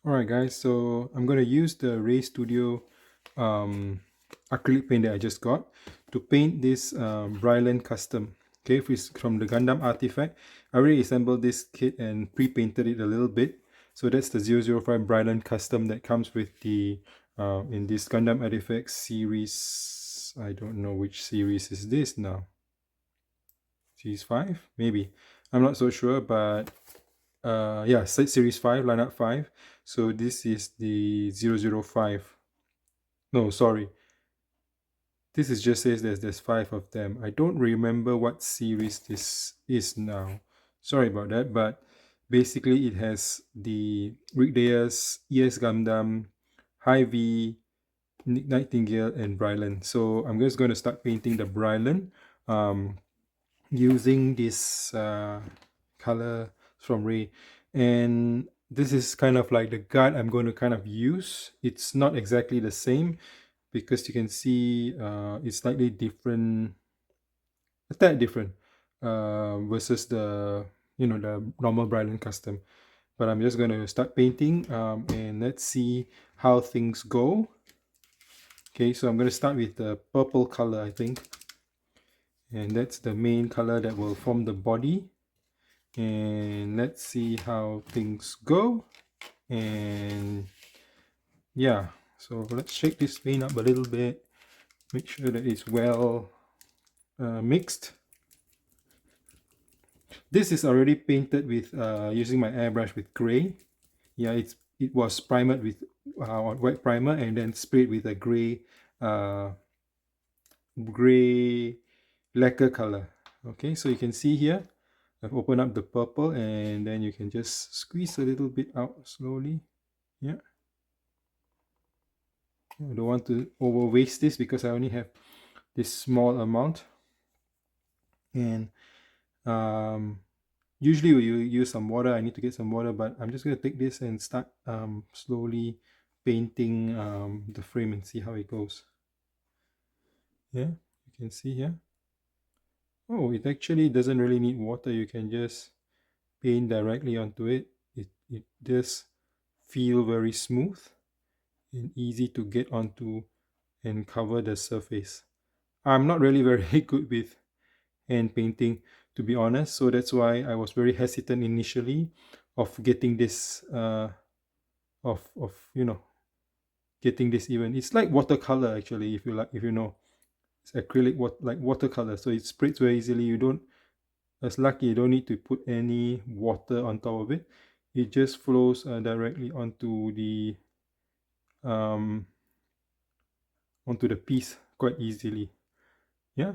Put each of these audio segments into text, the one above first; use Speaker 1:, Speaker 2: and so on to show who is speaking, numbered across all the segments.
Speaker 1: Alright guys, so I'm going to use the Ray Studio acrylic paint that I just got to paint this Brylant custom. Okay, from the Gundam artifact. I already assembled this kit and pre-painted it a little bit. So that's the 005 Brylant custom that comes with the in this Gundam artifact series. I don't know which series is this now. Series 5? Maybe. I'm not so sure, but yeah, series 5, lineup 5. So this is the 005. No, sorry, this is just says there's 5 of them. I don't remember what series this is now, sorry about that. But basically it has the Rigdeus, ES Gundam, Hy-Vee, Nightingale, and Brylant. So I'm just going to start painting the Brylant using this color from Ray. And this is kind of like the guide I'm going to kind of use. It's not exactly the same because you can see it's slightly different, a tad different versus the the normal Brylant custom. But I'm just going to start painting and let's see how things go. Okay, so I'm going to start with the purple color, I think, and that's the main color that will form the body. And let's see how things go. And yeah, so let's shake this paint up a little bit, make sure that it's well mixed. This is already painted with using my airbrush with gray. Yeah, it was primed with white primer and then sprayed with a gray lacquer color. Okay, so you can see here I've opened up the purple and then you can just squeeze a little bit out slowly. Yeah, I don't want to over waste this because I only have this small amount. And usually when you use some water, I need to get some water, but I'm just going to take this and start slowly painting the frame and see how it goes. Yeah, you can see here. Oh, it actually doesn't really need water. You can just paint directly onto it. It does feel very smooth and easy to get onto and cover the surface. I'm not really very good with hand painting, to be honest, so that's why I was very hesitant initially of getting this of getting this even. It's like watercolor actually, if you know. It's acrylic like watercolor, so it spreads very easily. You don't, as lucky, you don't need to put any water on top of it. It just flows directly um, onto the piece quite easily. Yeah,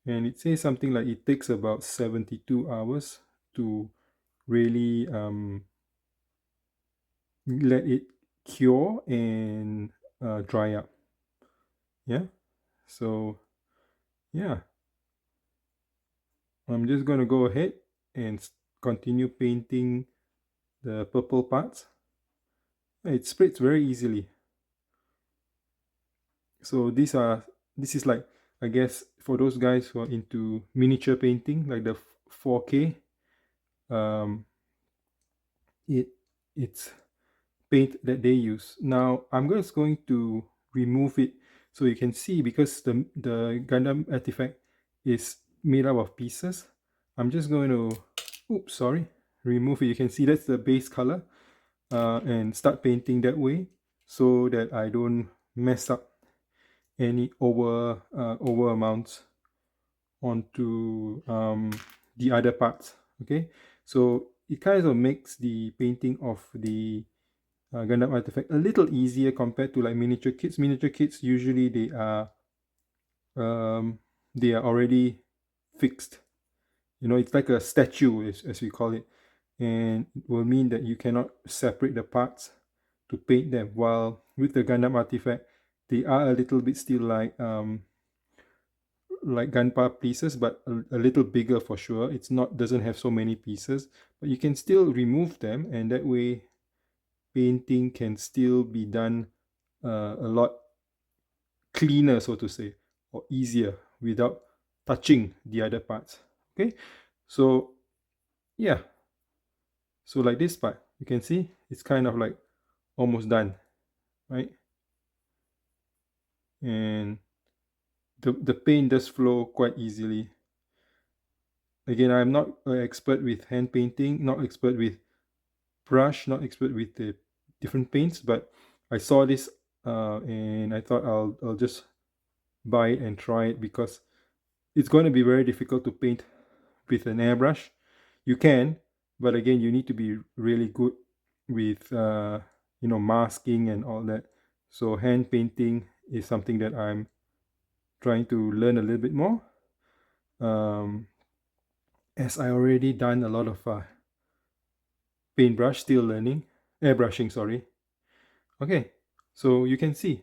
Speaker 1: and it says something like it takes about 72 hours to really let it cure and dry up. Yeah, so yeah, I'm just going to go ahead and continue painting the purple parts. It spreads very easily. So this is like, I guess, for those guys who are into miniature painting, like the 4K, it's paint that they use. Now I'm just going to remove it so you can see, because the Gundam artifact is made up of pieces. I'm just going to, oops, sorry, remove it. You can see that's the base color, and start painting that way so that I don't mess up any over amounts onto the other parts. Okay, so it kind of makes the painting of the Gundam artifact a little easier compared to like miniature kits. Miniature kits usually they are already fixed. You know, it's like a statue, as we call it, and it will mean that you cannot separate the parts to paint them. While with the Gundam artifact, they are a little bit still like gunpowder pieces, but a little bigger for sure. It's not, doesn't have so many pieces, but you can still remove them, and that way painting can still be done a lot cleaner, so to say, or easier without touching the other parts. Okay, so yeah, so like this part, you can see it's kind of like almost done, right? And the paint does flow quite easily. Again, I'm not an expert with hand painting, not expert with brush, not expert with the different paints, but I saw this and I thought I'll just buy it and try it, because it's going to be very difficult to paint with an airbrush. You can, but again, you need to be really good with masking and all that. So hand painting is something that I'm trying to learn a little bit more. As I already done a lot of paintbrush, still learning airbrushing. Sorry. Okay, so you can see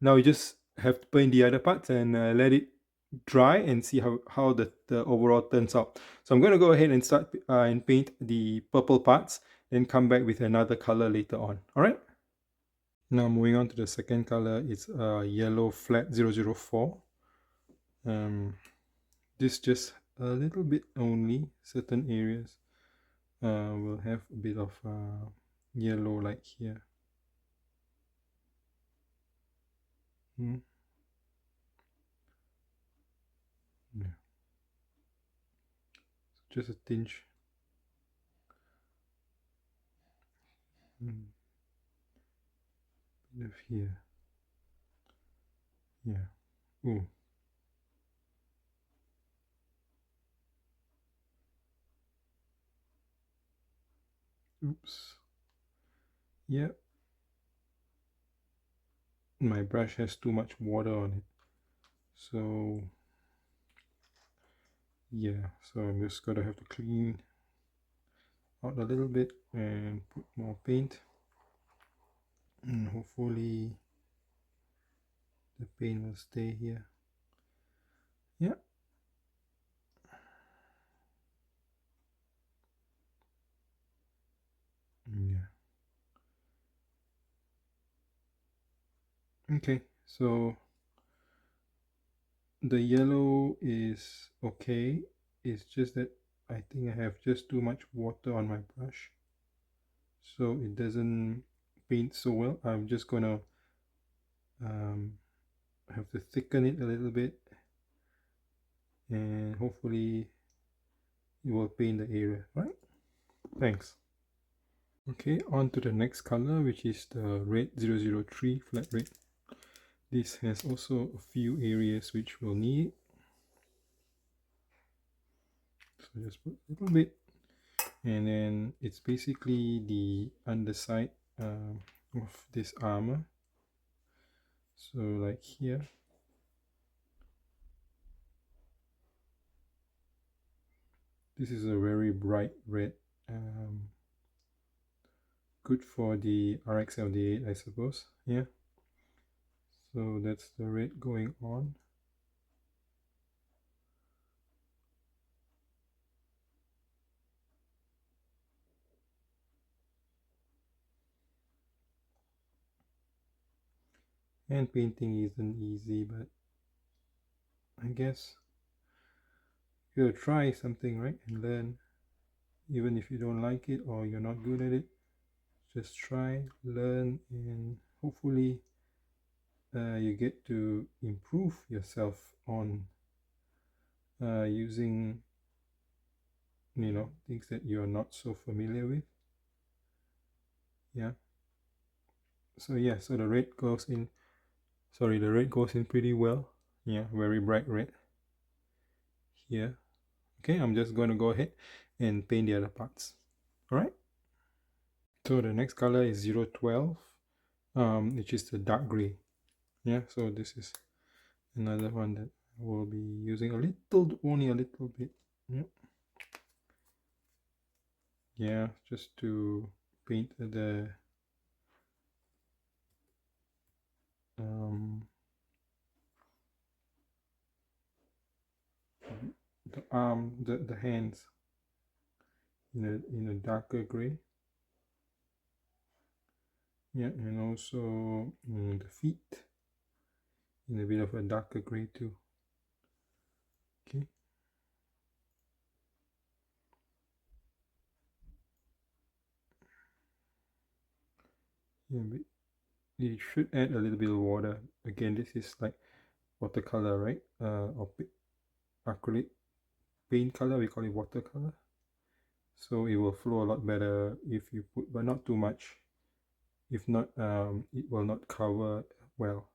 Speaker 1: now you just have to paint the other parts and let it dry and see how the overall turns out. So I'm going to go ahead and start and paint the purple parts, then come back with another color later on. All right, now moving on to the second color. It's yellow flat 004. This just a little bit only, certain areas will have a bit of yellow like here. Yeah. Just a tinge. Bit of here. Yeah. Ooh. Oops. Yep. My brush has too much water on it. So yeah, so I'm just gonna have to clean out a little bit and put more paint, and hopefully the paint will stay here. Yeah. Yeah. Okay, so the yellow is okay. It's just that I think I have just too much water on my brush, so it doesn't paint so well. I'm just gonna have to thicken it a little bit, and hopefully it will paint the area, right? Thanks. Okay, on to the next color, which is the red 003 flat red. This has also a few areas which will need, so just put a little bit, and then it's basically the underside of this armor. So like here, this is a very bright red, good for the RX LD8, I suppose. Yeah, so that's the red going on. And painting isn't easy, but I guess you gotta try something, right, and learn. Even if you don't like it or you're not good at it, just try, learn, and hopefully you get to improve yourself on using things that you're not so familiar with. Yeah, so yeah, so the red goes in, sorry, the red goes in pretty well. Yeah, very bright red here. Okay, I'm just going to go ahead and paint the other parts. All right, so the next color is 012, which is the dark gray. Yeah, so this is another one that I will be using a little, only a little bit. Yeah, yeah, just to paint the arm, the hands in a darker gray. Yeah, and also the feet in a bit of a darker gray too. Okay. And you should add a little bit of water. Again, this is like watercolor, right? Or acrylic paint color, we call it watercolor. So it will flow a lot better if you put, but not too much. If not, it will not cover well.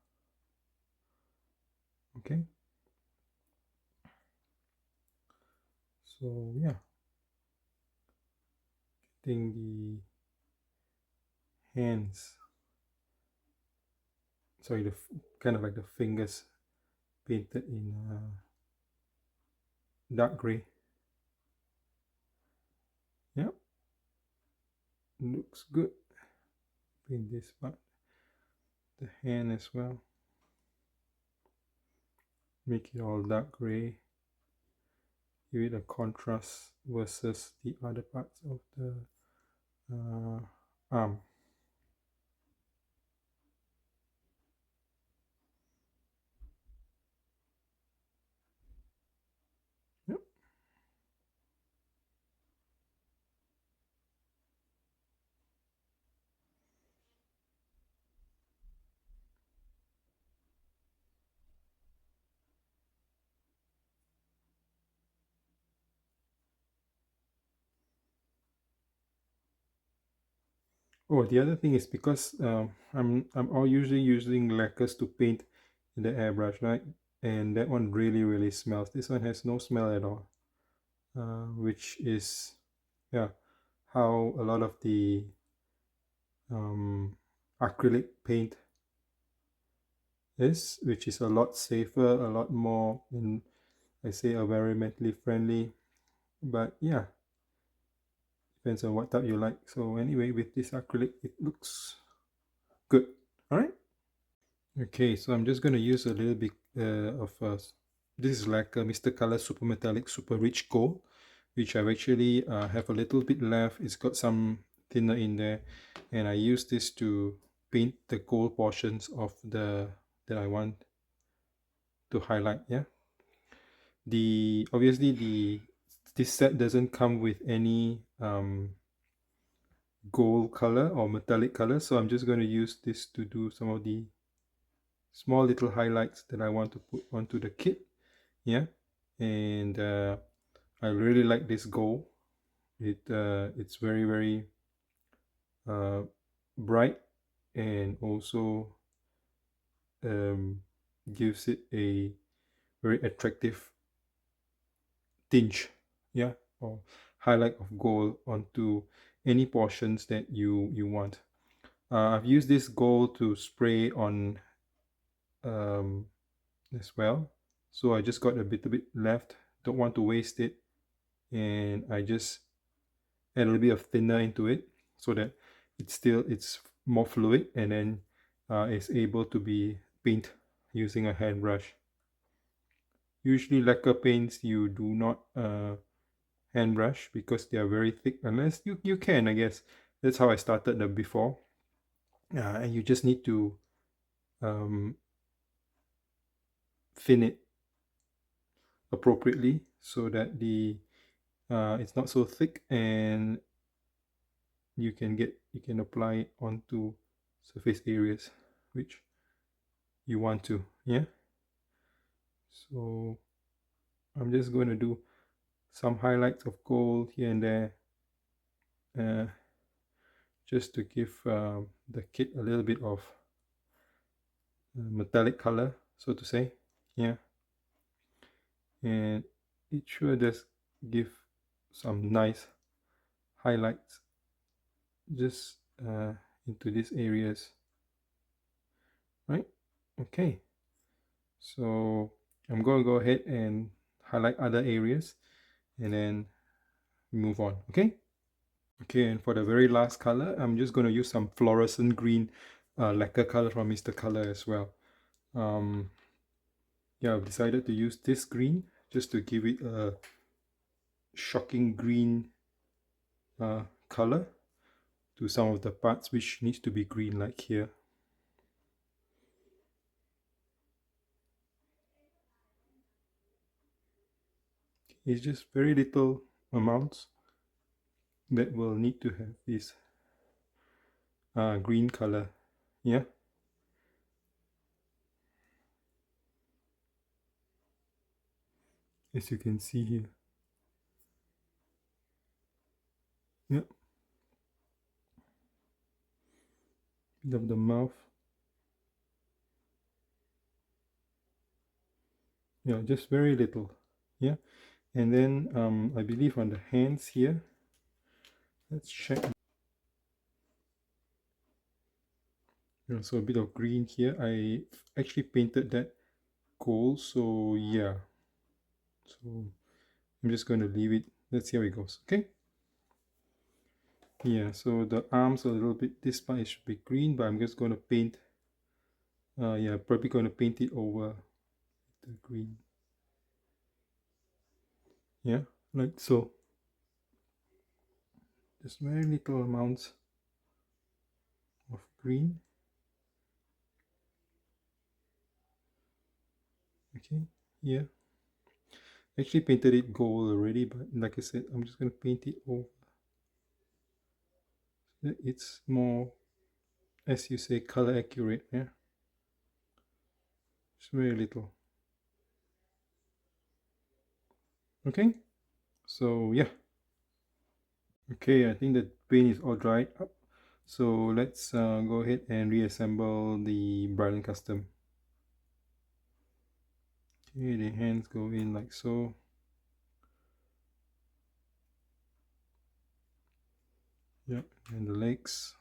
Speaker 1: Okay. So yeah, getting the hands, sorry, the kind of like the fingers painted in dark gray. Yep, looks good. Paint this part, the hand as well. Make it all dark gray. Give it a contrast versus the other parts of the arm. Yep. Oh, the other thing is because I'm all usually using lacquers to paint in the airbrush, right? And that one really smells. This one has no smell at all, which is, yeah, how a lot of the acrylic paint is, which is a lot safer, a lot more, I say, environmentally friendly. But yeah, depends on what type you like. So anyway, with this acrylic, it looks good. All right. Okay, so I'm just going to use a little bit of this is like a Mr. Color Super Metallic Super Rich Gold, which I've actually have a little bit left. It's got some thinner in there, and I use this to paint the gold portions of the that I want to highlight. Yeah, the obviously this set doesn't come with any gold color or metallic color, so I'm just going to use this to do some of the small little highlights that I want to put onto the kit. Yeah, and I really like this gold. It's very uh, bright, and also gives it a very attractive tinge, yeah, or highlight of gold onto any portions that you want. I've used this gold to spray on um, as well, so I just got a bit left. Don't want to waste it, and I just add a little bit of thinner into it so that it's more fluid, and then it's able to be paint using a hand brush. Usually lacquer paints you do not hand brush because they are very thick, unless you can, I guess. That's how I started them before. And you just need to um, thin it appropriately so that the it's not so thick, and you can apply it onto surface areas which you want to. Yeah, so I'm just going to do some highlights of gold here and there, uh, just to give the kit a little bit of metallic color, so to say. Yeah, and it sure does give some nice highlights just into these areas, right? Okay, so I'm going to go ahead and highlight other areas and then move on. Okay, and for the very last color, I'm just going to use some fluorescent green lacquer color from Mr. Color as well. Yeah, I've decided to use this green just to give it a shocking green color to some of the parts which needs to be green, like here. It's just very little amounts that will need to have this green color. Yeah, as you can see here. Yeah, bit of the mouth. Yeah, just very little. Yeah, and then I believe on the hands here, let's check. Yeah, so a bit of green here. I actually painted that gold, so yeah. So I'm just going to leave it. Let's see how it goes. Okay. Yeah, so the arms a little bit, this part should be green, but I'm just going to paint, yeah, probably going to paint it over the green. Yeah, like so. Just very little amounts of green. Okay, yeah. Actually painted it gold already, but like I said, I'm just going to paint it over. It's more, as you say, color accurate. Yeah, it's very little. Okay, so yeah. Okay, I think the paint is all dried up. So let's go ahead and reassemble the Brylant custom. Okay, the hands go in like so. Yeah, and the legs.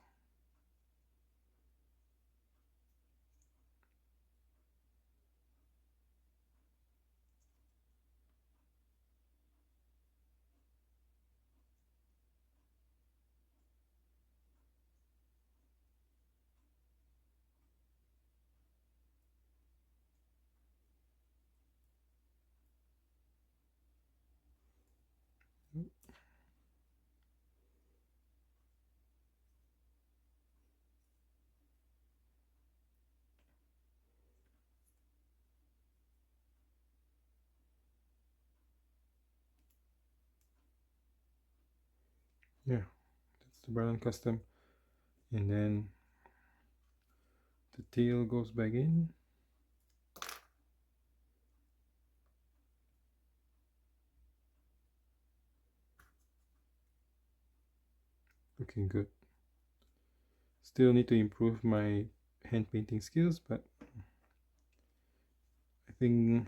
Speaker 1: Yeah, that's the Brylant custom. And then the tail goes back in. Looking good. Still need to improve my hand painting skills, but I think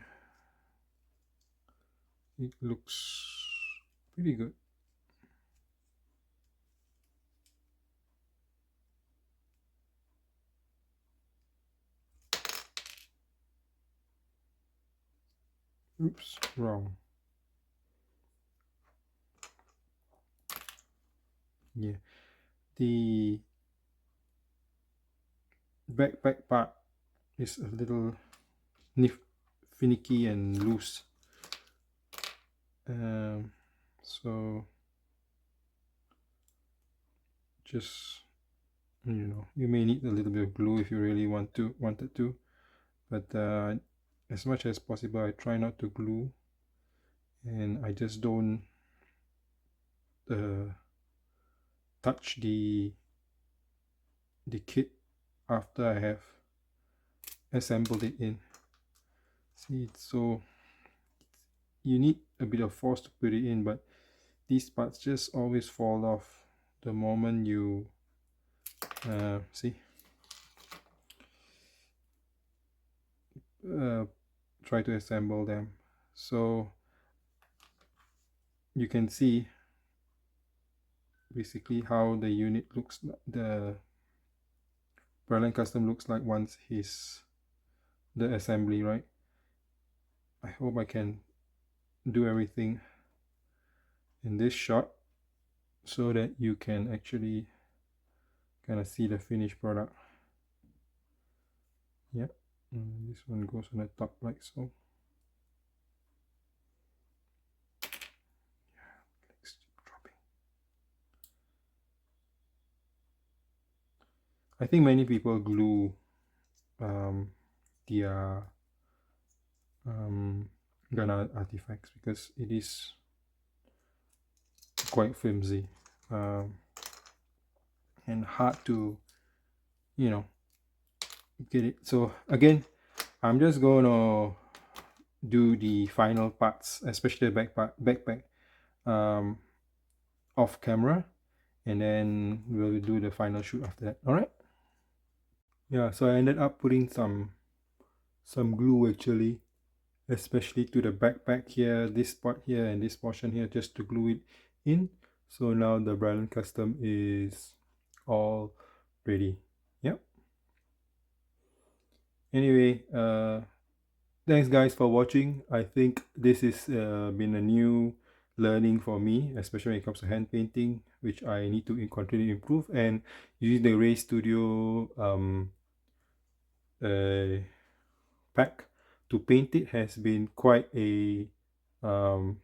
Speaker 1: it looks pretty good. Oops, wrong. Yeah, the backpack part is a little finicky and loose. So just, you know, you may need a little bit of glue if you really wanted to, but as much as possible I try not to glue, and I just don't touch the kit after I have assembled it in. See, so you need a bit of force to put it in, but these parts just always fall off the moment you see, try to assemble them. So you can see basically how the unit looks, the Brylant custom looks like once the assembly, right? I hope I can do everything in this shot so that you can actually kind of see the finished product. Yeah, this one goes on the top like so. I think many people glue their Gundam artifacts because it is quite flimsy and hard to you know, get it. So again, I'm just going to do the final parts, especially the backpack, um, off camera, and then we'll do the final shoot after that. All right. Yeah. So I ended up putting some glue actually, especially to the backpack here, this part here, and this portion here, just to glue it in. So now the Brylant custom is all ready. Yep. Anyway, thanks guys for watching. I think this has been a new learning for me, especially when it comes to hand painting, which I need to continue to improve. And using the Ray Studio uh, pack to paint it has been quite a um,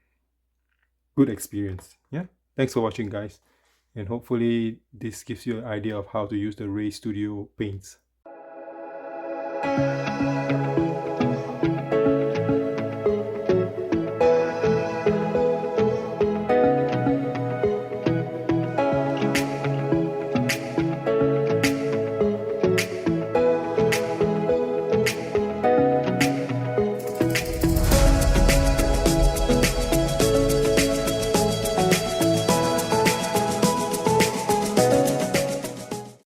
Speaker 1: good experience. Yeah. Thanks for watching, guys. And hopefully this gives you an idea of how to use the Ray Studio paints.